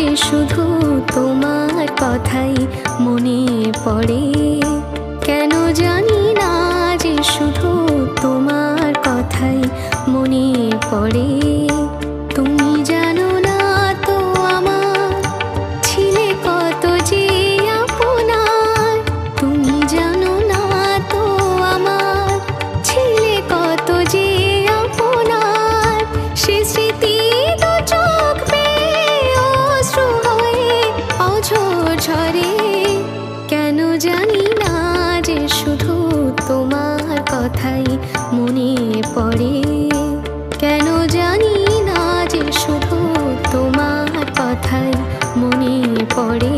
যে শুধু তোমার কথাই মনে পড়ে। কেন জানি না যে শুধু তোমার কথাই মনে পড়ে। তুমি জানো না তো আমার ছিলে কত যে আপনার। তুমি জানো না তো আমার ছিলে কত যে আপনার। সে স্মৃতি দু চোখ বেয়ে অশ্রু হয়ে অঝোর ঝরে। কেন জানি না যে শুধু তোমার কথাই মনে পড়ে। কেন জানি না যে শুধু তোমার কথাই মনে পড়ে।